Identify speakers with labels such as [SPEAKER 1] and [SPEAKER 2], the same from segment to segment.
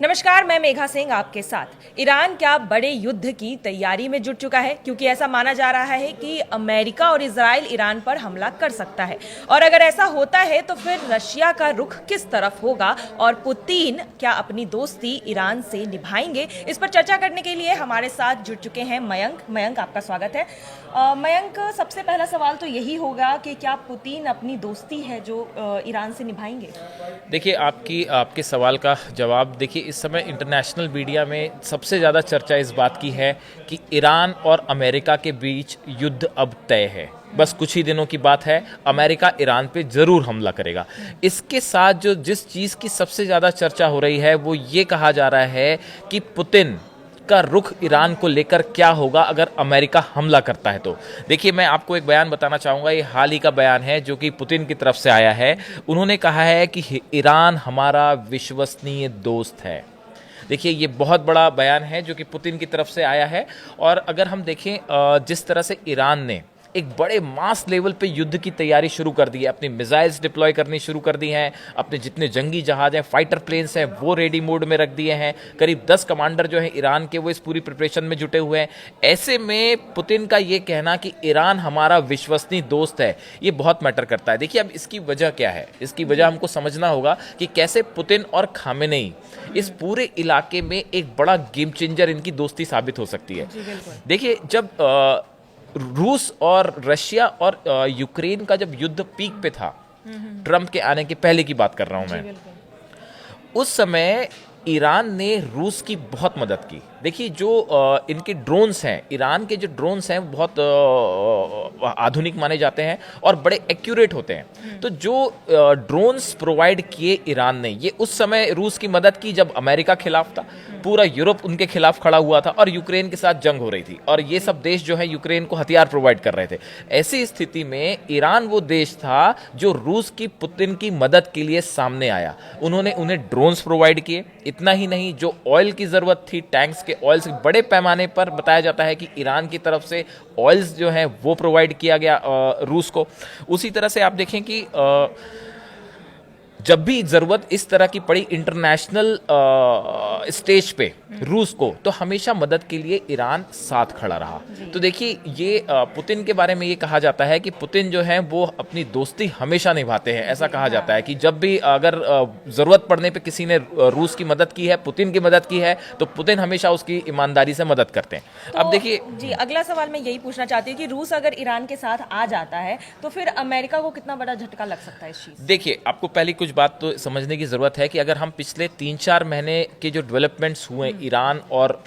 [SPEAKER 1] नमस्कार, मैं मेघा सिंह आपके साथ। ईरान क्या बड़े युद्ध की तैयारी में जुट चुका है? क्योंकि ऐसा माना जा रहा है कि अमेरिका और इजराइल ईरान पर हमला कर सकता है, और अगर ऐसा होता है तो फिर रशिया का रुख किस तरफ होगा और पुतिन क्या अपनी दोस्ती ईरान से निभाएंगे? इस पर चर्चा करने के लिए हमारे साथ जुट चुके हैं मयंक, आपका स्वागत है। मयंक, सबसे पहला सवाल तो यही होगा कि क्या पुतिन अपनी दोस्ती है जो ईरान से निभाएंगे?
[SPEAKER 2] देखिए, आपके सवाल का जवाब देखिए, इस समय इंटरनेशनल मीडिया में सबसे ज़्यादा चर्चा इस बात की है कि ईरान और अमेरिका के बीच युद्ध अब तय है। बस कुछ ही दिनों की बात है, अमेरिका ईरान पे ज़रूर हमला करेगा। इसके साथ जो जिस चीज़ की सबसे ज़्यादा चर्चा हो रही है वो ये कहा जा रहा है कि पुतिन का रुख ईरान को लेकर क्या होगा अगर अमेरिका हमला करता है तो। देखिए, मैं आपको एक बयान बताना चाहूँगा, ये हाल ही का बयान है जो कि पुतिन की तरफ से आया है। उन्होंने कहा है कि ईरान हमारा विश्वसनीय दोस्त है। देखिए, ये बहुत बड़ा बयान है जो कि पुतिन की तरफ से आया है। और अगर हम देखें जिस तरह से ईरान ने एक बड़े मास लेवल पे युद्ध की तैयारी शुरू कर दी है, अपनी मिसाइल्स डिप्लॉय करनी शुरू कर दी हैं, अपने जितने जंगी जहाज हैं, फाइटर प्लेन्स हैं, वो रेडी मोड में रख दिए हैं। करीब 10 कमांडर जो हैं ईरान के, वो इस पूरी प्रिपरेशन में जुटे हुए हैं। ऐसे में पुतिन का ये कहना कि ईरान हमारा विश्वसनीय दोस्त है, ये बहुत मैटर करता है। देखिए, अब इसकी वजह क्या है? इसकी वजह हमको समझना होगा कि कैसे पुतिन और खामेनेई इस पूरे इलाके में एक बड़ा गेम चेंजर इनकी दोस्ती साबित हो सकती है। देखिए, जब रूस और रशिया और यूक्रेन का जब युद्ध पीक पे था, ट्रंप के आने के पहले की बात कर रहा हूं मैं, उस समय ईरान ने रूस की बहुत मदद की। देखिए, जो इनके ड्रोन्स हैं, ईरान के जो ड्रोन्स हैं बहुत आधुनिक माने जाते हैं और बड़े एक्यूरेट होते हैं। तो जो ड्रोन्स प्रोवाइड किए ईरान ने, ये उस समय रूस की मदद की जब अमेरिका खिलाफ था, पूरा यूरोप उनके खिलाफ खड़ा हुआ था और यूक्रेन के साथ जंग हो रही थी, और ये सब देश जो है यूक्रेन को हथियार प्रोवाइड कर रहे थे। ऐसी स्थिति में ईरान वो देश था जो रूस की पुतिन की मदद के लिए सामने आया। उन्होंने उन्हें ड्रोन्स प्रोवाइड किए। इतना ही नहीं, जो ऑयल की ज़रूरत थी, टैंक्स के ऑयल्स बड़े पैमाने पर बताया जाता है कि ईरान की तरफ से ऑयल्स जो हैं वो प्रोवाइड किया गया रूस को। उसी तरह से आप देखें कि जब भी ज़रूरत इस तरह की पड़ी इंटरनेशनल स्टेज पे रूस को, तो हमेशा मदद के लिए ईरान साथ खड़ा रहा। तो देखिए, ये पुतिन के बारे में ये कहा जाता है कि पुतिन जो है वो अपनी दोस्ती हमेशा निभाते हैं। ऐसा कहा जाता है कि जब भी अगर ज़रूरत पड़ने पे किसी ने रूस की मदद की है, पुतिन की मदद की है, तो पुतिन हमेशा उसकी ईमानदारी से मदद करते हैं।
[SPEAKER 1] तो
[SPEAKER 2] अब देखिए
[SPEAKER 1] जी, अगला सवाल मैं यही पूछना चाहती हूँ कि रूस अगर ईरान के साथ आ जाता है तो फिर अमेरिका को कितना बड़ा झटका लग सकता है इस चीज़?
[SPEAKER 2] देखिए, आपको पहली कुछ बात तो समझने की ज़रूरत है कि अगर हम पिछले 3-4 महीने के जो डेवलपमेंट्स हुए ईरान और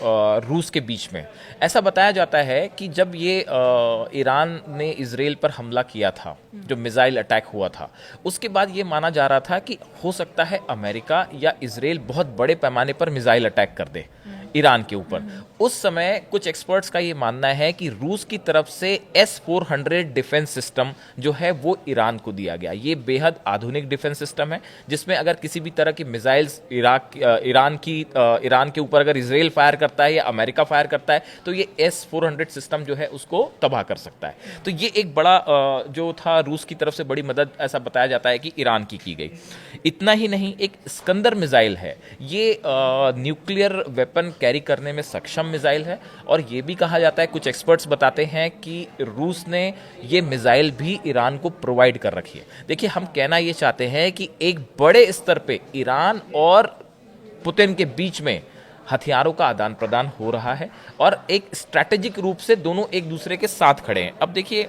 [SPEAKER 2] रूस के बीच में, ऐसा बताया जाता है कि जब ये ईरान ने इजराइल पर हमला किया था, जो मिसाइल अटैक हुआ था, उसके बाद ये माना जा रहा था कि हो सकता है अमेरिका या इजराइल बहुत बड़े पैमाने पर मिसाइल अटैक कर दे ईरान के ऊपर। उस समय कुछ एक्सपर्ट्स का ये मानना है कि रूस की तरफ से S-400 डिफेंस सिस्टम जो है वो ईरान को दिया गया। ये बेहद आधुनिक डिफेंस सिस्टम है जिसमें अगर किसी भी तरह की मिसाइल्स ईरान के ऊपर अगर इजराइल फायर करता है या अमेरिका फायर करता है, तो ये S-400 सिस्टम जो है उसको तबाह कर सकता है। तो ये एक बड़ा जो था रूस की तरफ से बड़ी मदद, ऐसा बताया जाता है कि ईरान की गई। इतना ही नहीं, एक स्कंदर मिसाइल है, ये न्यूक्लियर वेपन कैरी करने में सक्षम मिसाइल है, और ये भी कहा जाता है, कुछ एक्सपर्ट्स बताते हैं कि रूस ने ये मिसाइल भी ईरान को प्रोवाइड कर रखी है। देखिए, हम कहना ये चाहते हैं कि एक बड़े स्तर पे ईरान और पुतिन के बीच में हथियारों का आदान प्रदान हो रहा है और एक स्ट्रैटेजिक रूप से दोनों एक दूसरे के साथ खड़े हैं। अब देखिए,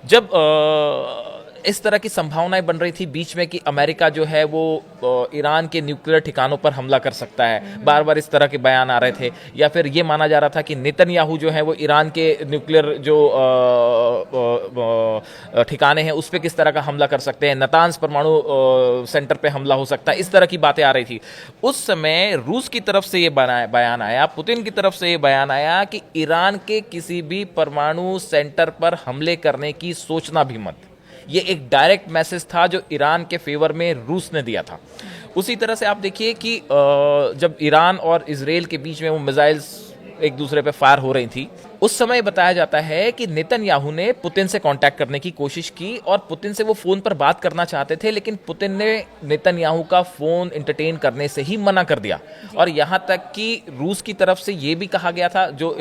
[SPEAKER 2] जब इस तरह की संभावनाएं बन रही थी बीच में कि अमेरिका जो है वो ईरान के न्यूक्लियर ठिकानों पर हमला कर सकता है, बार बार इस तरह के बयान आ रहे थे, या फिर ये माना जा रहा था कि नेतन्याहू जो है वो ईरान के न्यूक्लियर जो ठिकाने हैं उस पर किस तरह का हमला कर सकते हैं, नतांज परमाणु सेंटर पे हमला हो सकता है, इस तरह की बातें आ रही थी। उस समय रूस की तरफ से ये बयान आया, पुतिन की तरफ से ये बयान आया कि ईरान के किसी भी परमाणु सेंटर पर हमले करने की सोचना भी मत। ये एक डायरेक्ट मैसेज था जो ईरान के फेवर में रूस ने दिया था। उसी तरह से आप देखिए कि जब ईरान और इजराइल के बीच में वो मिसाइल्स एक दूसरे पे फायर हो रही थी, उस समय बताया जाता है कि नेतन्याहू ने पुतिन से कांटेक्ट करने की कोशिश की और पुतिन से वो फोन पर बात करना चाहते थे, लेकिन पुतिन ने नेतन्याहू का फोन एंटरटेन करने से ही मना कर दिया। और यहां तक कि रूस की तरफ से ये भी कहा गया था, जो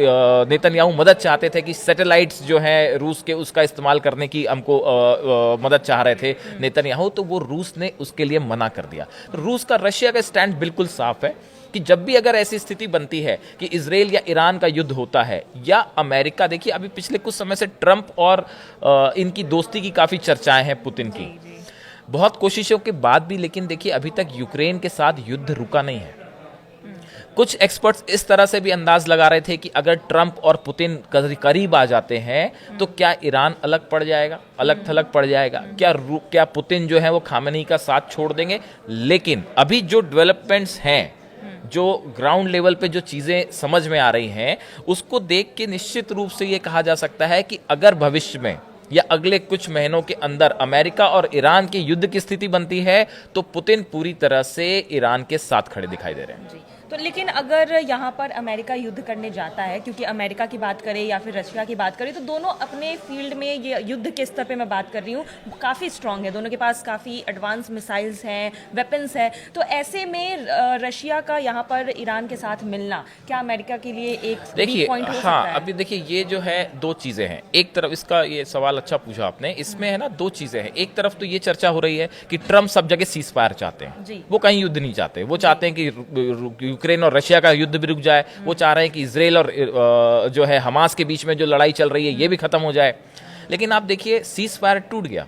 [SPEAKER 2] नेतन्याहू मदद चाहते थे कि सैटेलाइट्स जो है रूस के उसका इस्तेमाल करने की हमको मदद चाह रहे थे नेतन्याहू, तो वो रूस ने उसके लिए मना कर दिया। रूस का रशिया का स्टैंड बिल्कुल साफ है कि जब भी अगर ऐसी स्थिति बनती है कि इजराइल या ईरान का युद्ध होता है या अमेरिका, देखिए अभी पिछले कुछ समय से ट्रंप और इनकी दोस्ती की काफी चर्चाएं हैं पुतिन की, बहुत कोशिशों के बाद भी, लेकिन देखिए अभी तक यूक्रेन के साथ युद्ध रुका नहीं है। कुछ एक्सपर्ट्स इस तरह से भी अंदाज लगा रहे थे कि अगर ट्रंप और पुतिन करीब आ जाते हैं तो क्या ईरान अलग पड़ जाएगा, अलग थलग पड़ जाएगा, क्या पुतिन जो है वो खामेनी का साथ छोड़ देंगे। लेकिन अभी जो डेवलपमेंट्स हैं, जो ग्राउंड लेवल पे जो चीजें समझ में आ रही हैं, उसको देख के निश्चित रूप से ये कहा जा सकता है कि अगर भविष्य में या अगले कुछ महीनों के अंदर अमेरिका और ईरान के युद्ध की स्थिति बनती है तो पुतिन पूरी तरह से ईरान के साथ खड़े दिखाई दे रहे हैं।
[SPEAKER 1] तो लेकिन अगर यहाँ पर अमेरिका युद्ध करने जाता है, क्योंकि अमेरिका की बात करें या फिर रशिया की बात करें, तो दोनों अपने फील्ड में, ये युद्ध के स्तर पे मैं बात कर रही हूँ, काफ़ी स्ट्रांग है, दोनों के पास काफ़ी एडवांस मिसाइल्स हैं, वेपन्स हैं। तो ऐसे में रशिया का यहाँ पर ईरान के साथ मिलना क्या अमेरिका के लिए एक
[SPEAKER 2] देखिए
[SPEAKER 1] पॉइंट हो सकता
[SPEAKER 2] हाँ,
[SPEAKER 1] है?
[SPEAKER 2] अभी देखिए ये जो है दो चीजें हैं। एक तरफ इसका ये सवाल अच्छा पूछा आपने, इसमें है ना दो चीजें हैं। एक तरफ तो ये चर्चा हो रही है कि ट्रंप सब जगह सीज फायर चाहते हैं, वो कहीं युद्ध नहीं चाहते, वो चाहते हैं कि यूक्रेन और रशिया का युद्ध भी रुक जाए, वो चाह रहे हैं कि इजराइल और जो है हमास के बीच में जो लड़ाई चल रही है ये भी खत्म हो जाए। लेकिन आप देखिए सीज फायर टूट गया,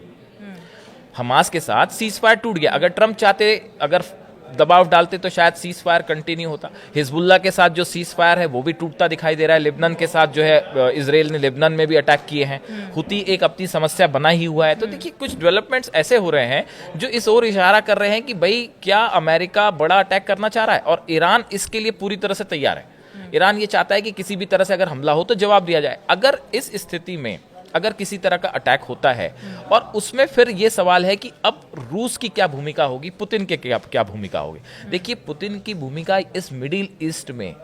[SPEAKER 2] हमास के साथ सीज फायर टूट गया। अगर ट्रंप चाहते, अगर दबाव डालते तो शायद सीज फायर कंटिन्यू होता। हिजबुल्लाह के साथ जो सीज फायर है वो भी टूटता दिखाई दे रहा है। लेबनान के साथ जो है इजराइल ने लेबनान में भी अटैक किए हैं, हुती एक अपनी समस्या बना ही हुआ है। तो देखिए कुछ डेवलपमेंट्स ऐसे हो रहे हैं जो इस ओर इशारा कर रहे हैं कि भाई क्या अमेरिका बड़ा अटैक करना चाह रहा है, और ईरान इसके लिए पूरी तरह से तैयार है। ईरान ये चाहता है कि किसी भी तरह से अगर हमला हो तो जवाब दिया जाए। अगर इस स्थिति में अगर किसी तरह का अटैक होता है और उसमें फिर ये सवाल है कि अब रूस की क्या भूमिका होगी, पुतिन के क्या भूमिका होगी। देखिए पुतिन की भूमिका इस मिडिल ईस्ट में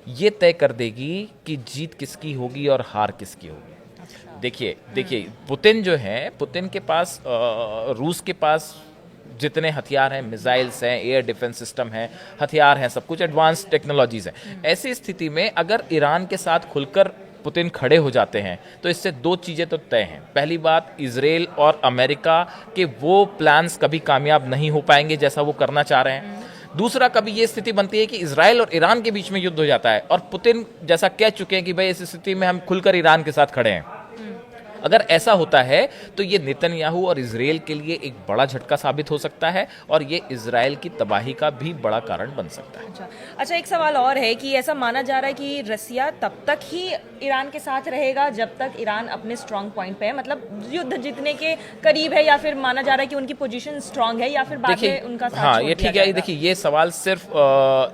[SPEAKER 2] ये तय कर देगी कि जीत किसकी होगी और हार किसकी होगी। देखिए पुतिन जो है, पुतिन के पास रूस के पास जितने हथियार हैं, मिसाइल्स हैं, एयर डिफेंस सिस्टम है, हथियार हैं, सब कुछ एडवांस टेक्नोलॉजीज हैं। ऐसी स्थिति में अगर ईरान के साथ खुलकर पुतिन खड़े हो जाते हैं तो इससे दो चीजें तो तय हैं। पहली बात, इजराइल और अमेरिका के वो प्लान्स कभी कामयाब नहीं हो पाएंगे जैसा वो करना चाह रहे हैं। दूसरा, कभी ये स्थिति बनती है कि इजराइल और ईरान के बीच में युद्ध हो जाता है और पुतिन जैसा कह चुके हैं कि भाई इस स्थिति में हम खुलकर ईरान के साथ खड़े हैं। अगर ऐसा होता है तो ये नेतन्याहू और इजराइल के लिए एक बड़ा झटका साबित हो सकता है और ये इजराइल की तबाही का भी बड़ा कारण बन सकता है।
[SPEAKER 1] अच्छा, एक सवाल और है कि ऐसा माना जा रहा है कि रसिया तब तक ही ईरान के साथ रहेगा जब तक ईरान अपने स्ट्रांग पॉइंट पे है, मतलब युद्ध जीतने के करीब है, या फिर माना जा रहा है कि उनकी पोजीशन स्ट्रांग है, या फिर बाद में उनका साथ
[SPEAKER 2] हाँ,
[SPEAKER 1] छोड़
[SPEAKER 2] ये
[SPEAKER 1] दिया
[SPEAKER 2] ठीक है।
[SPEAKER 1] जाएगा?
[SPEAKER 2] देखिए ये सवाल सिर्फ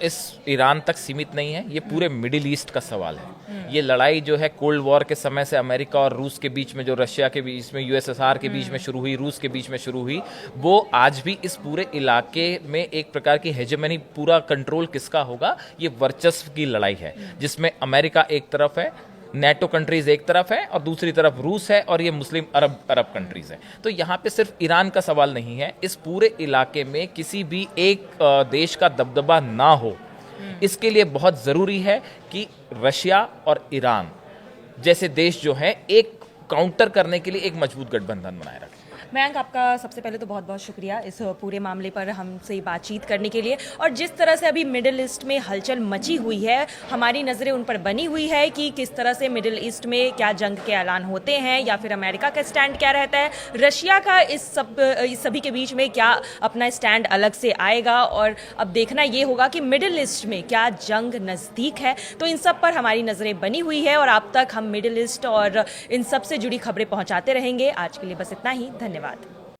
[SPEAKER 2] इस ईरान तक सीमित नहीं है, ये पूरे मिडिल ईस्ट का सवाल है। ये लड़ाई जो है कोल्ड वॉर के समय से अमेरिका और रूस के बीच में, जो रशिया के बीच में, यूएसएसआर के बीच में शुरू हुई, रूस के बीच में शुरू हुई, वो आज भी इस पूरे इलाके में एक प्रकार की हेजेमनी, पूरा कंट्रोल किसका होगा, ये वर्चस्व की लड़ाई है, जिसमें अमेरिका एक तरफ है, नेटो कंट्रीज एक तरफ है और दूसरी तरफ रूस है और ये मुस्लिम अरब कंट्रीज है। तो यहाँ पे सिर्फ ईरान का सवाल नहीं है, इस पूरे इलाके में किसी भी एक देश का दबदबा ना हो, इसके लिए बहुत जरूरी है कि रशिया और ईरान जैसे देश जो है एक काउंटर करने के लिए एक मजबूत गठबंधन बनाए रखें।
[SPEAKER 1] मयंक, आपका सबसे पहले तो बहुत बहुत शुक्रिया इस पूरे मामले पर हमसे बातचीत करने के लिए। और जिस तरह से अभी मिडिल ईस्ट में हलचल मची हुई है, हमारी नज़रें उन पर बनी हुई है कि किस तरह से मिडिल ईस्ट में क्या जंग के ऐलान होते हैं या फिर अमेरिका का स्टैंड क्या रहता है, रशिया का इस सभी के बीच में क्या अपना स्टैंड अलग से आएगा, और अब देखना ये होगा कि मिडिल ईस्ट में क्या जंग नज़दीक है। तो इन सब पर हमारी नज़रें बनी हुई है और अब तक हम मिडिल ईस्ट और इन सब से जुड़ी खबरें पहुँचाते रहेंगे। आज के लिए बस इतना ही, धन्यवाद।